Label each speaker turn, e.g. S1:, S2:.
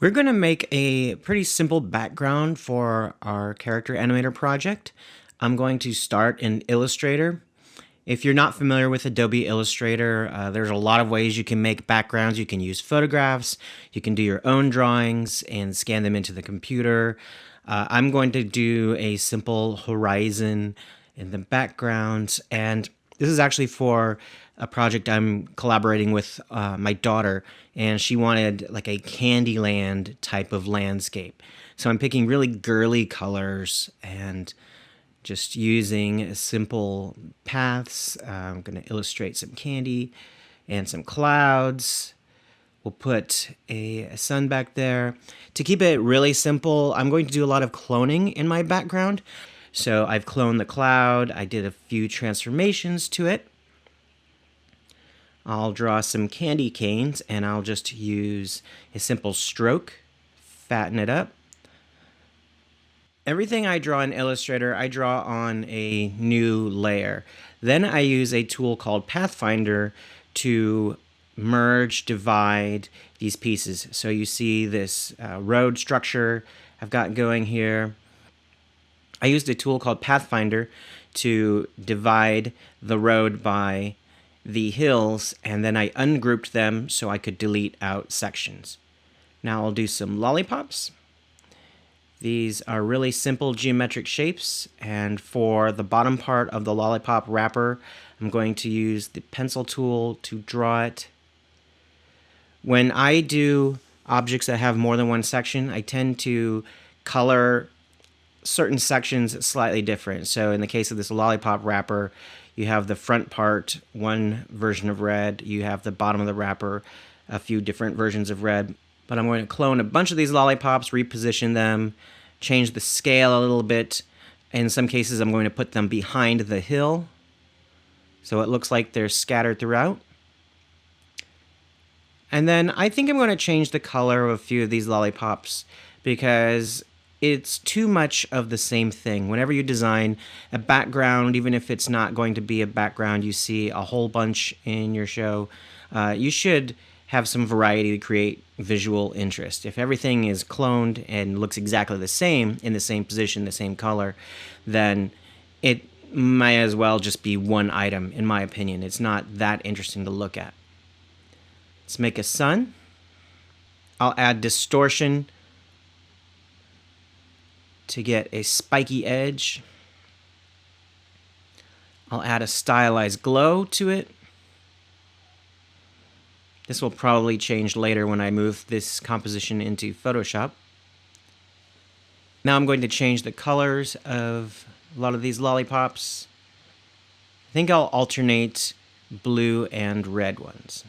S1: We're going to make a pretty simple background for our character animator project. I'm going to start in Illustrator. If you're not familiar with Adobe Illustrator, there's a lot of ways you can make backgrounds. You can use photographs, you can do your own drawings and scan them into the computer. I'm going to do a simple horizon in the background, and this is actually for a project I'm collaborating with my daughter, and she wanted like a Candyland type of landscape. So I'm picking really girly colors and just using simple paths. I'm going to illustrate some candy and some clouds. We'll put a sun back there. To keep it really simple, I'm going to do a lot of cloning in my background. So I've cloned the cloud. I did a few transformations to it. I'll draw some candy canes and I'll just use a simple stroke, fatten it up. Everything I draw in Illustrator, I draw on a new layer. Then I use a tool called Pathfinder to merge, divide these pieces. So you see this road structure I've got going here. I used a tool called Pathfinder to divide the road by the hills, and then I ungrouped them so I could delete out sections. Now I'll do some lollipops. These are really simple geometric shapes, and for the bottom part of the lollipop wrapper, I'm going to use the pencil tool to draw it. When I do objects that have more than one section, I tend to color certain sections slightly different. So in the case of this lollipop wrapper, you have the front part, one version of red. You have the bottom of the wrapper, a few different versions of red. But I'm going to clone a bunch of these lollipops, reposition them, change the scale a little bit. In some cases, I'm going to put them behind the hill, so it looks like they're scattered throughout. And then I think I'm going to change the color of a few of these lollipops because it's too much of the same thing. Whenever you design a background, even if it's not going to be a background you see a whole bunch in your show, you should have some variety to create visual interest. If everything is cloned and looks exactly the same, in the same position, the same color, then it might as well just be one item, in my opinion. It's not that interesting to look at. Let's make a sun. I'll add distortion to get a spiky edge. I'll add a stylized glow to it. This will probably change later when I move this composition into Photoshop. Now I'm going to change the colors of a lot of these lollipops. I think I'll alternate blue and red ones.